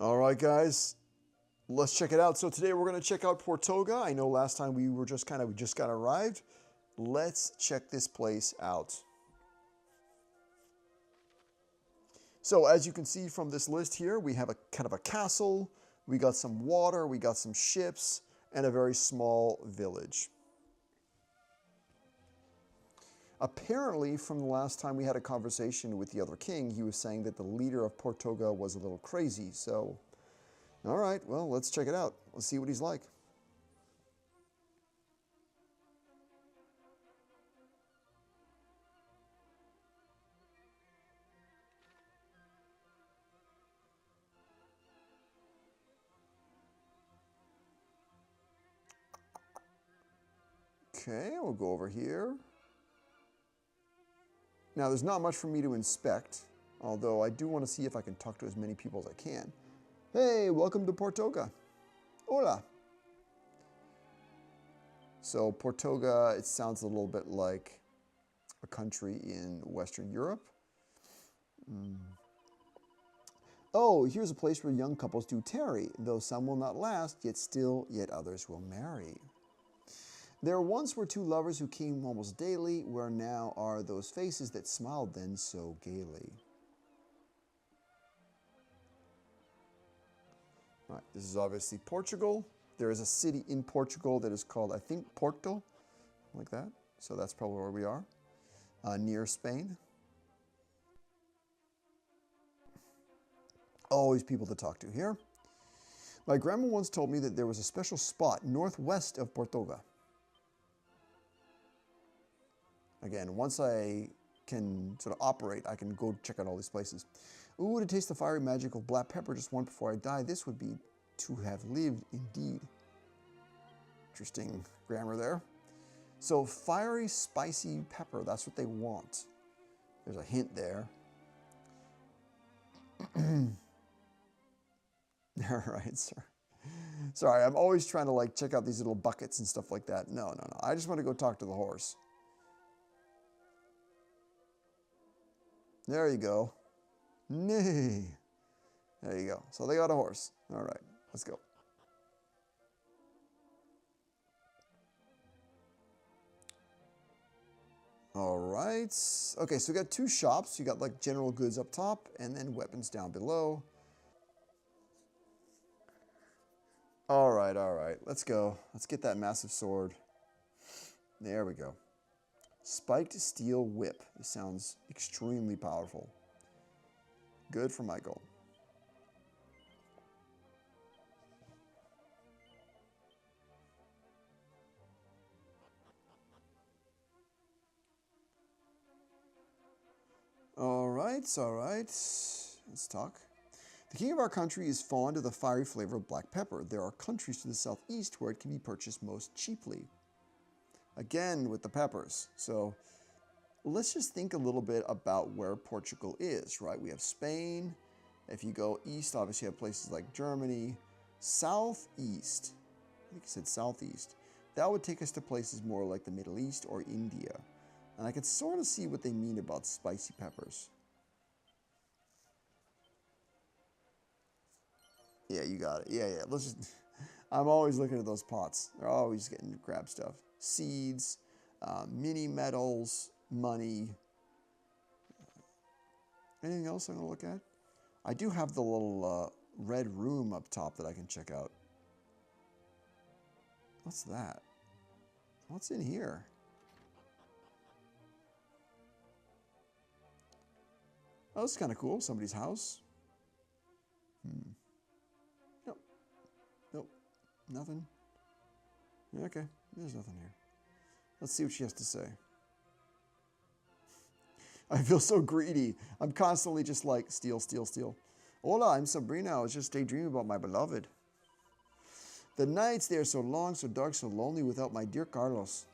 All right, guys, let's check it out. So today we're going to check out Portoga. I know last time we just got arrived. Let's check this place out. So as you can see from this list here, we have a kind of a castle, we got some water, we got some ships, and a very small village. Apparently, from the last time we had a conversation with the other king, he was saying that the leader of Portoga was a little crazy. So, all right, well, let's check it out. Let's see what he's like. Okay, we'll go over here. Now, there's not much for me to inspect, although I do want to see if I can talk to as many people as I can. Hey, welcome to Portoga. Hola. So Portoga, it sounds a little bit like a country in Western Europe. Oh, here's a place where young couples do tarry, though some will not last, yet others will marry. There once were two lovers who came almost daily, where now are those faces that smiled then so gaily. All right, this is obviously Portugal. There is a city in Portugal that is called, I think, Porto, like that. So that's probably where we are, near Spain. Always people to talk to here. My grandma once told me that there was a special spot northwest of Portoga. Again, once I can sort of operate, I can go check out all these places. Ooh, to taste the fiery magic of black pepper just one before I die, this would be to have lived indeed. Interesting grammar there. So fiery, spicy pepper, that's what they want. There's a hint there. All right, sir. Sorry, I'm always trying to like check out these little buckets and stuff like that. No. I just want to go talk to the horse. There you go. Nay. There you go. So they got a horse. All right, let's go. All right. Okay, so we got two shops. You got like general goods up top and then weapons down below. All right. Let's go. Let's get that massive sword. There we go. Spiked steel whip. This sounds extremely powerful. Good for Michael. All right. Let's talk. The king of our country is fond of the fiery flavor of black pepper. There are countries to the southeast where it can be purchased most cheaply. Again, with the peppers. So let's just think a little bit about where Portugal is, right? We have Spain. If you go east, obviously you have places like Germany. Southeast, I think I said southeast. That would take us to places more like the Middle East or India. And I can sort of see what they mean about spicy peppers. Yeah, you got it. Yeah. Let's just. I'm always looking at those pots. They're always getting to grab stuff. Seeds, mini metals, money. Anything else I'm gonna look at? I do have the little red room up top that I can check out. What's that? What's in here? Oh, this is kind of cool. Somebody's house. Nope. Nothing. Okay, there's nothing here. Let's see what she has to say. I feel so greedy. I'm constantly just like, steal. Hola, I'm Sabrina. I was just daydreaming about my beloved. The nights, they are so long, so dark, so lonely without my dear Carlos.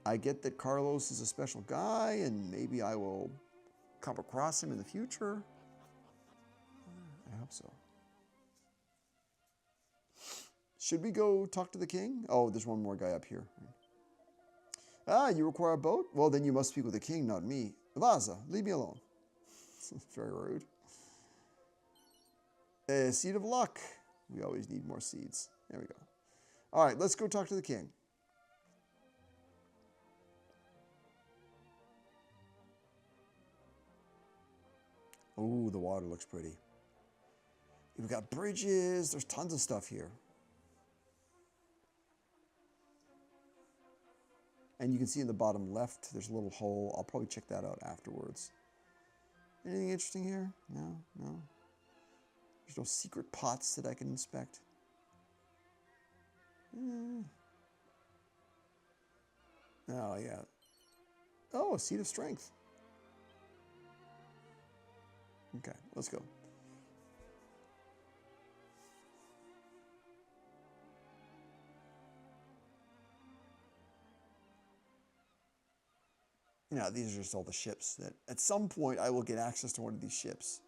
I get that Carlos is a special guy, and maybe I will come across him in the future. I hope so. Should we go talk to the king? Oh, there's one more guy up here. Ah, you require a boat? Well, then you must speak with the king, not me. Vaza, leave me alone. Very rude. A seed of luck. We always need more seeds. There we go. All right, let's go talk to the king. Oh, the water looks pretty. We've got bridges. There's tons of stuff here. And you can see in the bottom left, there's a little hole. I'll probably check that out afterwards. Anything interesting here? No, no. There's no secret pots that I can inspect. Oh, yeah. Oh, a seed of strength. Okay, let's go. Now, these are just all the ships that at some point I will get access to one of these ships.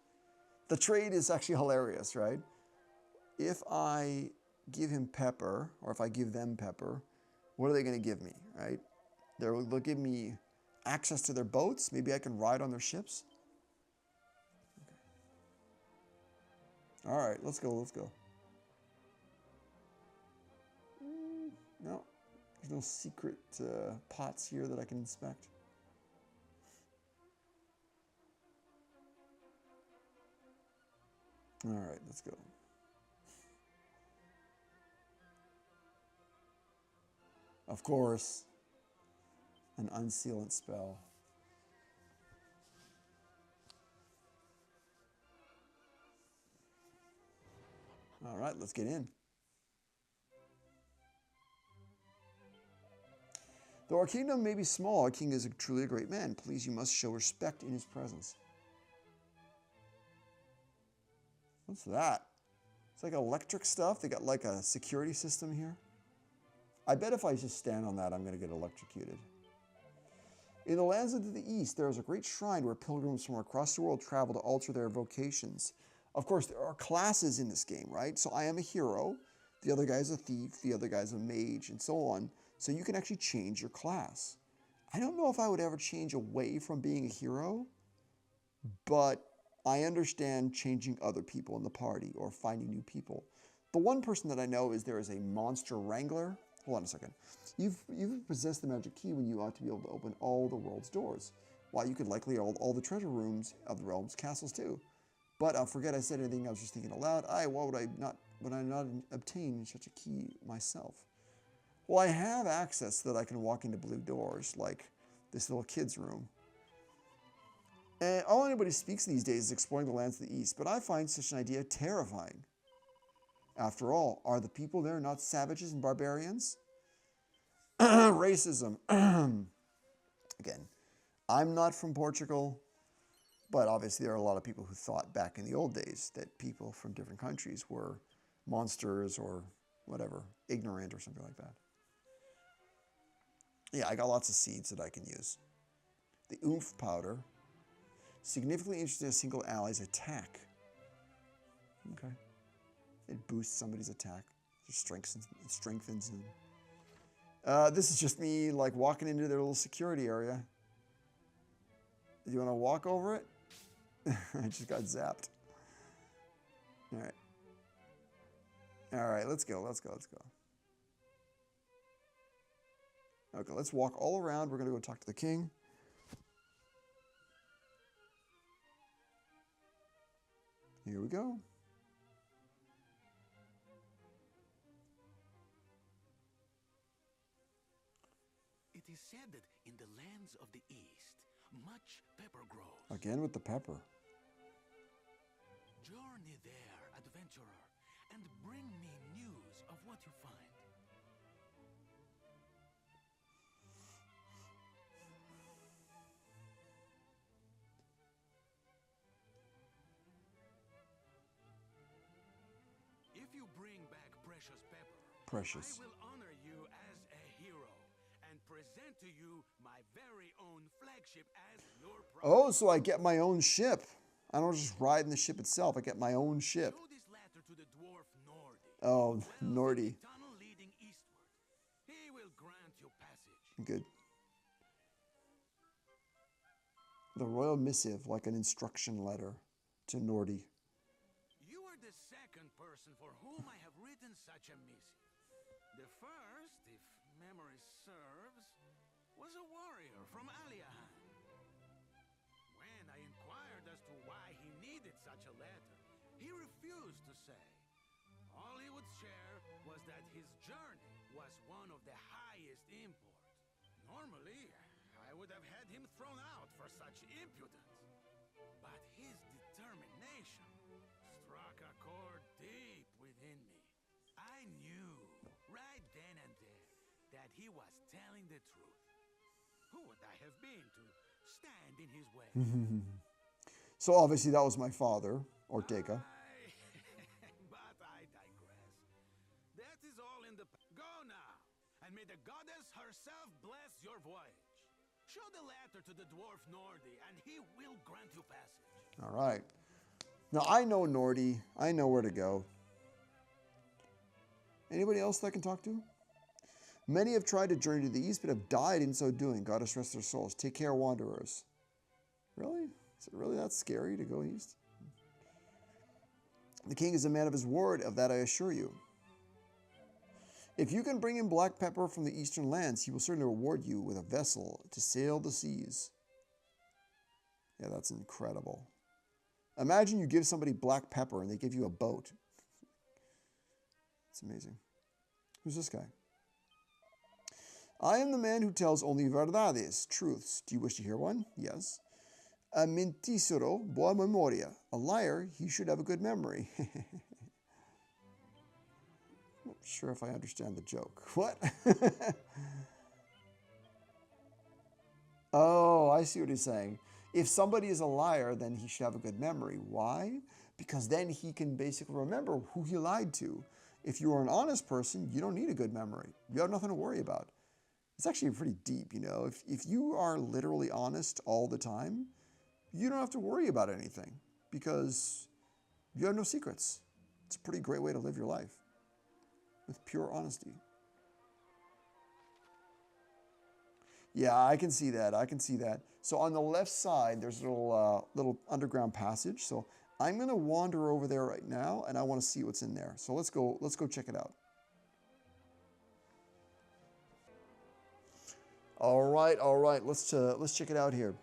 The trade is actually hilarious, right? If I give him pepper, or if I give them pepper, what are they going to give me, right? They'll give me access to their boats. Maybe I can ride on their ships. Okay. All right, let's go, let's go. No, there's no secret pots here that I can inspect. All right, let's go. Of course, an unsealant spell. All right, let's get in. Though our kingdom may be small, our king is truly a great man. Please, you must show respect in his presence. What's that? It's like electric stuff. They got like a security system here. I bet if I just stand on that, I'm going to get electrocuted. In the lands of the east, there is a great shrine where pilgrims from across the world travel to alter their vocations. Of course, there are classes in this game, right? So I am a hero. The other guy's a thief. The other guy's a mage, and so on. So you can actually change your class. I don't know if I would ever change away from being a hero, but I understand changing other people in the party or finding new people. The one person that I know is there is a monster wrangler. Hold on a second. You've possessed the magic key when you ought to be able to open all the world's doors. Why, you could likely all the treasure rooms of the realm's castles too. But I'll forget I said anything. I was just thinking aloud. Why would I not obtain such a key myself? Well, I have access so that I can walk into blue doors, like this little kid's room. And all anybody speaks these days is exploring the lands of the east, but I find such an idea terrifying. After all, are the people there not savages and barbarians? Racism. Again, I'm not from Portugal, but obviously there are a lot of people who thought back in the old days that people from different countries were monsters or whatever, ignorant or something like that. Yeah, I got lots of seeds that I can use. The oomph powder. Significantly interested in a single ally's attack. Okay. It boosts somebody's attack. It strengthens them. This is just me like walking into their little security area. Do you want to walk over it? I just got zapped. All right. All right, let's go. Okay, let's walk all around. We're going to go talk to the king. Here we go. It is said that in the lands of the east, much pepper grows. Again with the pepper. Journey there, adventurer, and bring me news of what you find. If you bring back precious pepper, Precious. I will honor you as a hero and present to you my very own flagship as your prize. Oh, so I get my own ship. I don't just ride in the ship itself. I get my own ship. Show this letter to the dwarf Nordy. Oh, Nordy. Tunnel leading eastward. He will grant you passage. Good. The royal missive, like an instruction letter to Nordy. You are the person for whom I have written such a missive. The first, if memory serves, was a warrior from Aliahan. When I inquired as to why he needed such a letter, he refused to say. All he would share was that his journey was one of the highest import. Normally, I would have had him thrown out for such impudence. But his determination struck a chord deep within me. I knew, right then and there, that he was telling the truth. Who would I have been to stand in his way? So obviously that was my father, Ortega. But I digress. That is all in the... Go now, and may the goddess herself bless your voyage. Show the letter to the dwarf Nordi, and he will grant you passage. All right. Now I know Nordi. I know where to go. Anybody else that I can talk to? Many have tried to journey to the east, but have died in so doing. Goddess rest their souls. Take care, wanderers. Really? Is it really that scary to go east? The king is a man of his word, of that I assure you. If you can bring him black pepper from the eastern lands, he will certainly reward you with a vessel to sail the seas. Yeah, that's incredible. Imagine you give somebody black pepper and they give you a boat. It's amazing. Who's this guy? I am the man who tells only verdades, truths. Do you wish to hear one? Yes. A mentisero, boa memoria. A liar, he should have a good memory. Not sure if I understand the joke. What? Oh, I see what he's saying. If somebody is a liar, then he should have a good memory. Why? Because then he can basically remember who he lied to. If you are an honest person, you don't need a good memory. You have nothing to worry about. It's actually pretty deep, you know. If you are literally honest all the time, you don't have to worry about anything because you have no secrets. It's a pretty great way to live your life with pure honesty. Yeah, I can see that. I can see that. So on the left side, there's a little underground passage. So I'm going to wander over there right now, and I want to see what's in there. So let's go check it out. All right. Let's check it out here.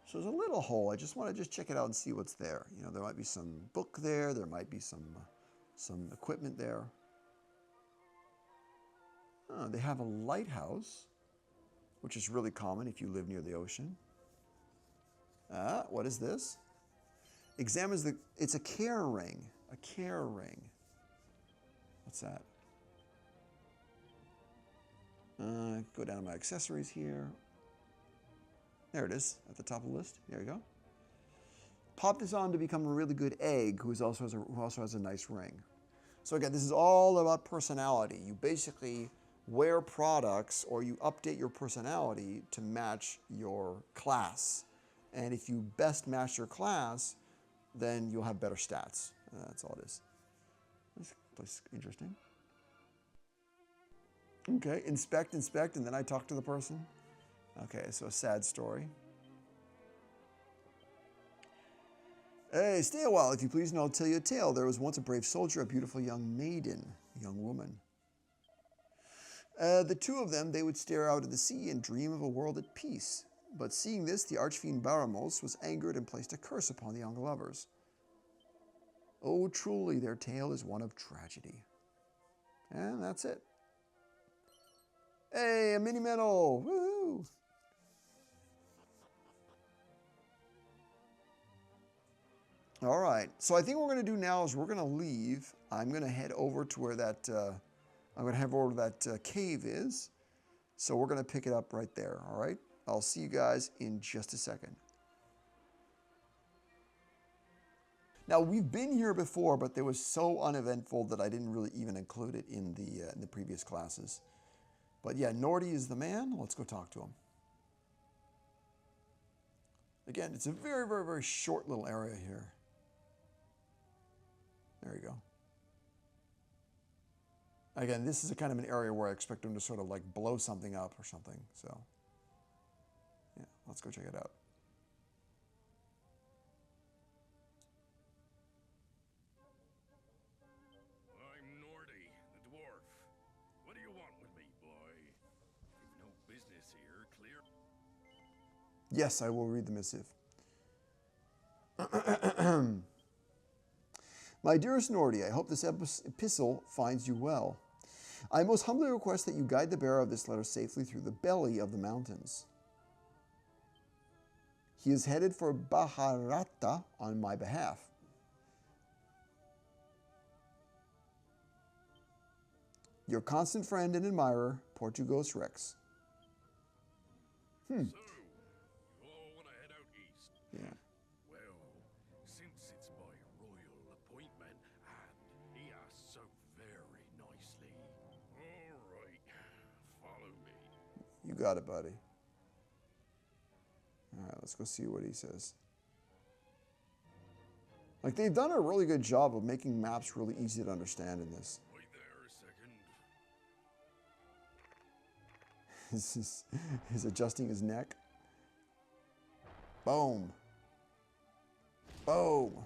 So there's a little hole. I just want to check it out and see what's there. You know, there might be some book there. There might be some equipment there. Oh, they have a lighthouse, which is really common if you live near the ocean. What is this? Examines it's a care ring. A care ring. What's that? Go down to my accessories here. There it is, at the top of the list. There you go. Pop this on to become a really good egg, who also has a nice ring. So again, this is all about personality. You basically wear products or you update your personality to match your class. And if you best match your class, then you'll have better stats. That's all it is. This place is interesting. Okay, inspect, and then I talk to the person. Okay, so a sad story. Hey, stay a while, if you please, and I'll tell you a tale. There was once a brave soldier, a beautiful young maiden, a young woman. The two of them, they would stare out at the sea and dream of a world at peace. But seeing this, the archfiend Baramos was angered and placed a curse upon the young lovers. Oh, truly, their tale is one of tragedy. And that's it. Hey, a mini medal! Woohoo! All right, so I think what we're going to do now is we're going to leave. I'm going to head over to where that cave is. So we're going to pick it up right there, all right? I'll see you guys in just a second. Now, we've been here before, but they was so uneventful that I didn't really even include it in the previous classes. But yeah, Nordi is the man. Let's go talk to him. Again, it's a very, very, very short little area here. There you go. Again, this is a kind of an area where I expect them to sort of like blow something up or something. So, yeah, let's go check it out. Yes, I will read the missive. My dearest Nordy, I hope this epistle finds you well. I most humbly request that you guide the bearer of this letter safely through the belly of the mountains. He is headed for Bharata on my behalf. Your constant friend and admirer, Portugos Rex. So, you all want to head out east? Yeah. Well, since it's my royal appointment, and he asked so very nicely. All right, follow me. You got it, buddy. All right, let's go see what he says. Like, they've done a really good job of making maps really easy to understand in this. Wait there a second. He's adjusting his neck. Boom. Boom.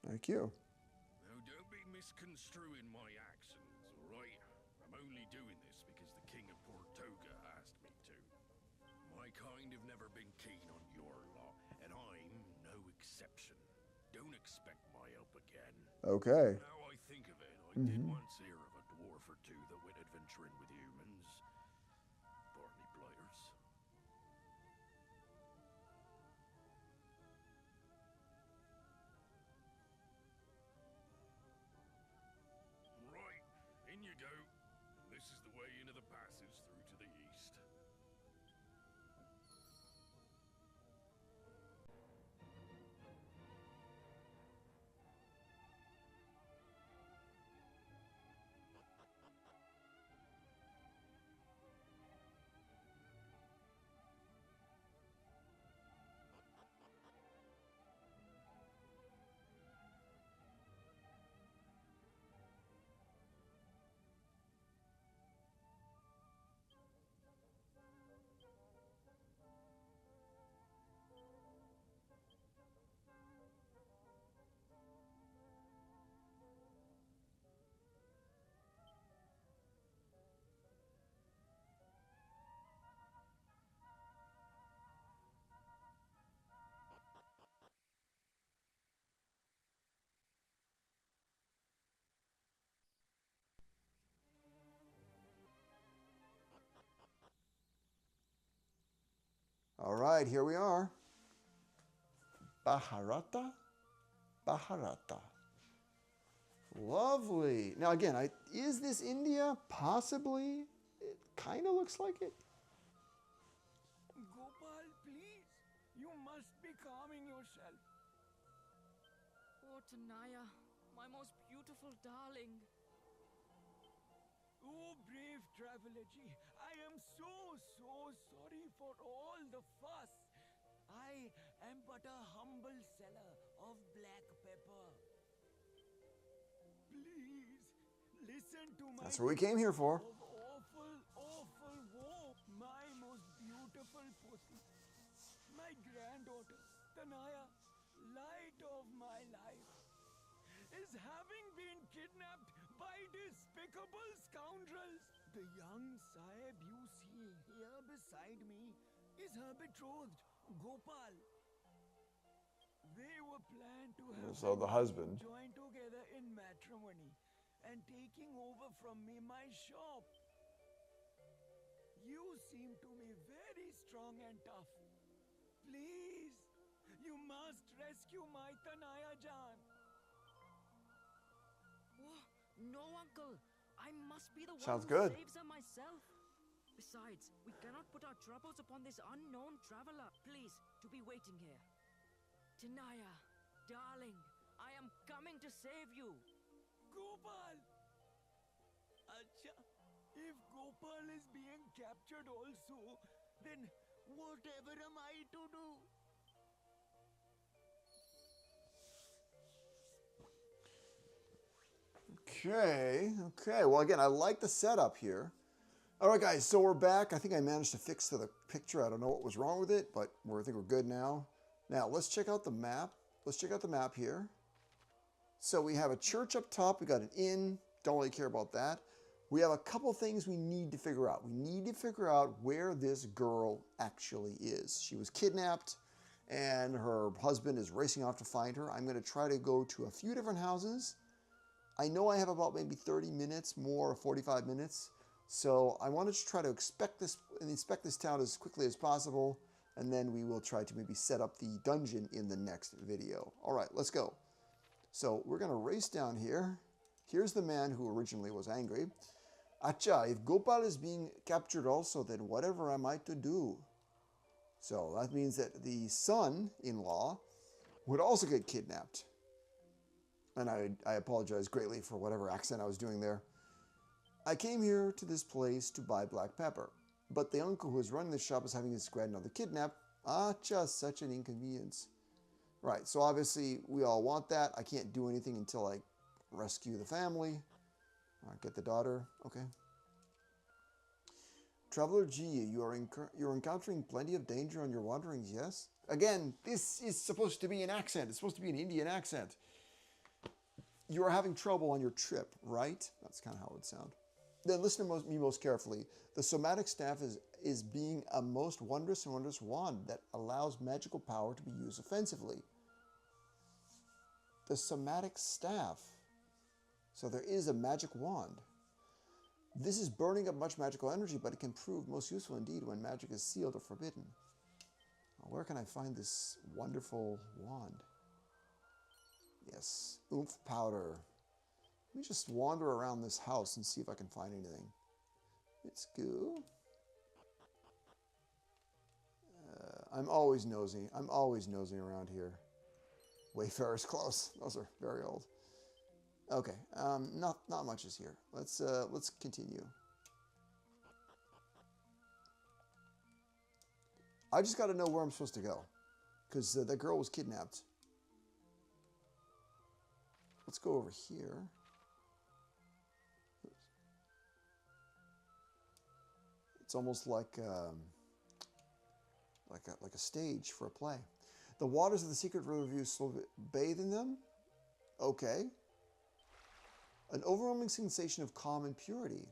Thank you. Now, don't be misconstruing my actions, all right? I'm only doing this because the King of Portoga asked me to. My kind have never been keen on your lot, and I'm no exception. Don't expect my help again. Okay. Now I think of it, I did once hear of a dwarf or two that went adventuring with humans. Barney blighters. Right, in you go. This is the way into the passage through to the east. All right, here we are. Bharata? Bharata. Lovely. Now again, is this India? Possibly. It kind of looks like it. Gopal, please. You must be calming yourself. Oh, Tanaya, my most beautiful darling. Oh, brave traveler ji, I am so sorry for all the fuss. I am but a humble seller of black pepper. Please, listen to my That's what we came here for. of awful woe. My most beautiful pussy, my granddaughter, Tanaya, light of my life, is having been kidnapped by despicable scoundrels. The young Sahib you see here beside me is her betrothed, Gopal. They were planned to have So the been husband. joined together in matrimony and taking over from me my shop. You seem to me very strong and tough. Please, you must rescue my Tanaya Jan. Oh, no, Uncle. I must be the Sounds one who good. saves her myself. Besides, we cannot put our troubles upon this unknown traveler. Please, to be waiting here. Tanaya, darling, I am coming to save you. Gopal! Acha, if Gopal is being captured also, then whatever am I to do? Okay. Well, again, I like the setup here. All right, guys, so we're back. I think I managed to fix the picture. I don't know what was wrong with it, but I think we're good now. Now, let's check out the map. Let's check out the map here. So we have a church up top. We got an inn. Don't really care about that. We have a couple things we need to figure out. We need to figure out where this girl actually is. She was kidnapped, and her husband is racing off to find her. I'm going to try to go to a few different houses. I know I have about maybe 30 minutes more, or 45 minutes. So I wanted to try to inspect this town as quickly as possible, and then we will try to maybe set up the dungeon in the next video. All right, let's go. So we're going to race down here. Here's the man who originally was angry. Acha, if Gopal is being captured also, then whatever am I to do? So that means that the son-in-law would also get kidnapped. And I apologize greatly for whatever accent I was doing there. I came here to this place to buy black pepper, but the uncle who is running the shop is having his granddaughter kidnapped. Just such an inconvenience. Right, so obviously we all want that. I can't do anything until I rescue the family. All right, get the daughter. Okay. Traveler G, you're encountering plenty of danger on your wanderings, yes? Again, this is supposed to be an accent. It's supposed to be an Indian accent. You are having trouble on your trip, right? That's kind of how it would sound. Then listen to me most carefully. The somatic staff is being a most wondrous and wondrous wand that allows magical power to be used offensively. The somatic staff. So there is a magic wand. This is burning up much magical energy, but it can prove most useful indeed when magic is sealed or forbidden. Where can I find this wonderful wand? Yes, oomph powder. Let me just wander around this house and see if I can find anything. Let's go. I'm always nosy. I'm always nosing around here. Wayfarer's close. Those are very old. Okay, not much is here. Let's continue. I just got to know where I'm supposed to go, because that girl was kidnapped. Let's go over here. It's almost like a stage for a play. The waters of the secret river view slowly bathe in them. Okay. An overwhelming sensation of calm and purity.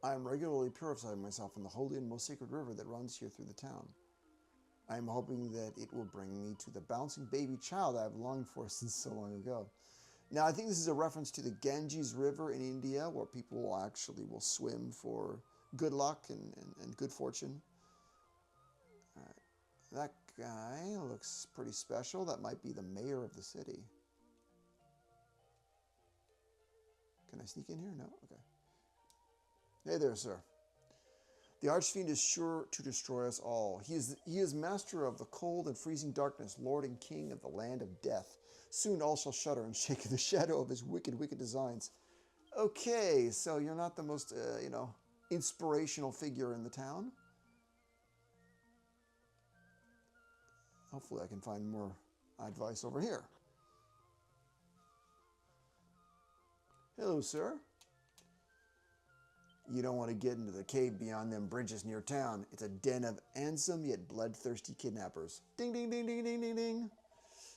I am regularly purifying myself in the holy and most sacred river that runs here through the town. I am hoping that it will bring me to the bouncing baby child I have longed for since so long ago. Now, I think this is a reference to the Ganges River in India, where people will swim for good luck and good fortune. All right. That guy looks pretty special. That might be the mayor of the city. Can I sneak in here? No? Okay. Hey there, sir. The Archfiend is sure to destroy us all. He is master of the cold and freezing darkness, lord and king of the land of death. Soon all shall shudder and shake in the shadow of his wicked, wicked designs. Okay, so you're not the most, inspirational figure in the town. Hopefully I can find more advice over here. Hello, sir. You don't want to get into the cave beyond them bridges near town. It's a den of handsome yet bloodthirsty kidnappers. Ding, ding, ding, ding, ding, ding, ding.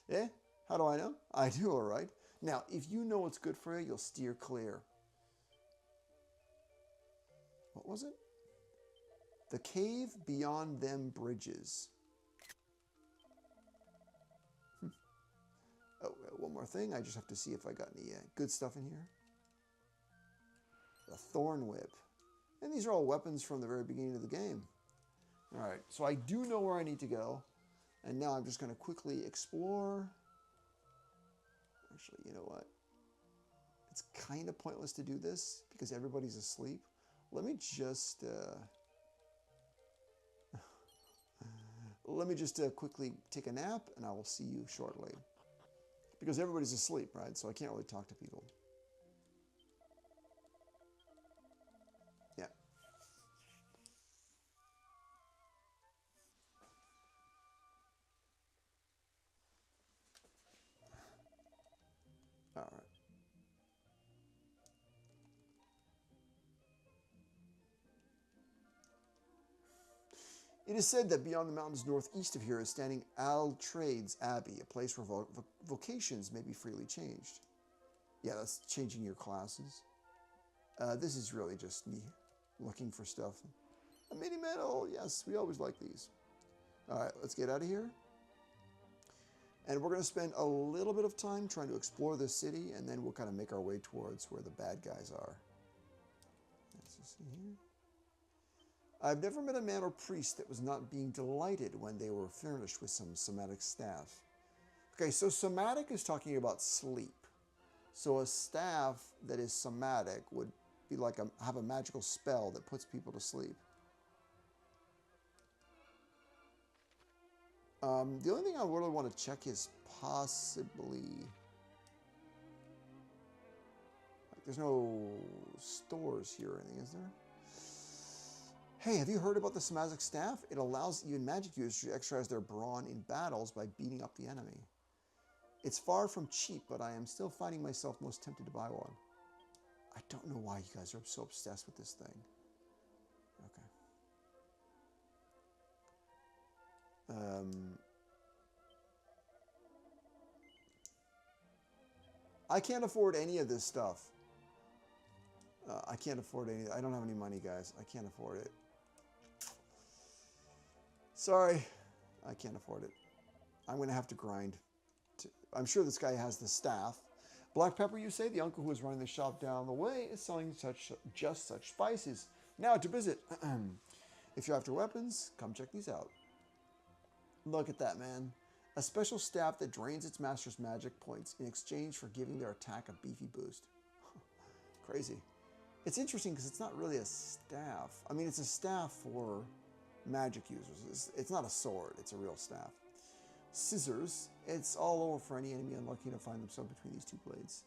Eh? How do I know? I do, all right. Now, if you know what's good for you, you'll steer clear. What was it? The cave beyond them bridges. Oh, one more thing. I just have to see if I got any good stuff in here. The Thorn Whip. And these are all weapons from the very beginning of the game. All right, so I do know where I need to go. And now I'm just going to quickly explore. Actually, you know what? It's kind of pointless to do this because everybody's asleep. Let me just... quickly take a nap, and I will see you shortly. Because everybody's asleep, right? So I can't really talk to people. Yeah. All right. It is said that beyond the mountains northeast of here is standing Altrades Abbey, a place where vocations may be freely changed. Yeah, that's changing your classes. This is really just me looking for stuff. A mini medal, yes, we always like these. All right, let's get out of here. And we're going to spend a little bit of time trying to explore this city, and then we'll kind of make our way towards where the bad guys are. Let's just see here. I've never met a man or priest that was not being delighted when they were furnished with some somatic staff. Okay, so somatic is talking about sleep. So a staff that is somatic would be like have a magical spell that puts people to sleep. The only thing I really want to check is possibly... There's no stores here or anything, is there? Hey, have you heard about the somatic staff? It allows even magic users to exercise their brawn in battles by beating up the enemy. It's far from cheap, but I am still finding myself most tempted to buy one. I don't know why you guys are so obsessed with this thing. Okay. I can't afford any of this stuff. I can't afford any. I don't have any money, guys. I can't afford it. Sorry. I can't afford it. I'm going to have to grind. I'm sure this guy has the staff. Black pepper, you say? The uncle who is running the shop down the way is selling just such spices. Now to visit. If you're after weapons, come check these out. Look at that, man. A special staff that drains its master's magic points in exchange for giving their attack a beefy boost. Crazy. It's interesting because it's not really a staff. I mean, it's a staff for magic users. It's not a sword. It's a real staff. Scissors. It's all over for any enemy unlucky to find themselves between these two blades.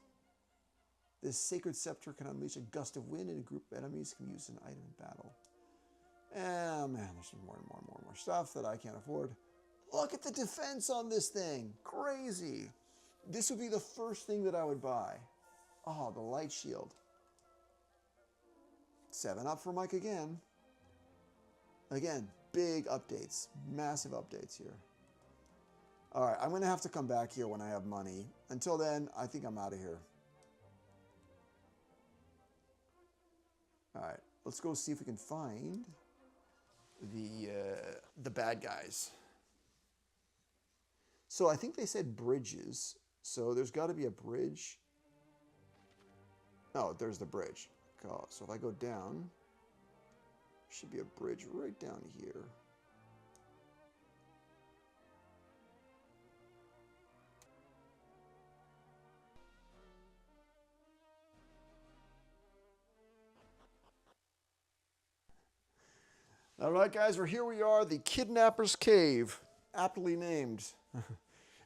This sacred scepter can unleash a gust of wind, and a group of enemies can use an item in battle. Man, there's more and more and more and more stuff that I can't afford. Look at the defense on this thing. Crazy. This would be the first thing that I would buy. Oh, the light shield. 7 up for Mike again. Again, big updates. Massive updates here. All right, I'm going to have to come back here when I have money. Until then, I think I'm out of here. All right, let's go see if we can find the bad guys. So I think they said bridges. So there's got to be a bridge. Oh, there's the bridge. Oh, so if I go down, there should be a bridge right down here. All right, guys, here we are, the Kidnapper's Cave, aptly named.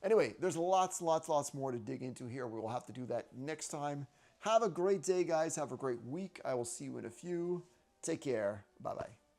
Anyway, there's lots more to dig into here. We will have to do that next time. Have a great day, guys. Have a great week. I will see you in a few. Take care. Bye-bye.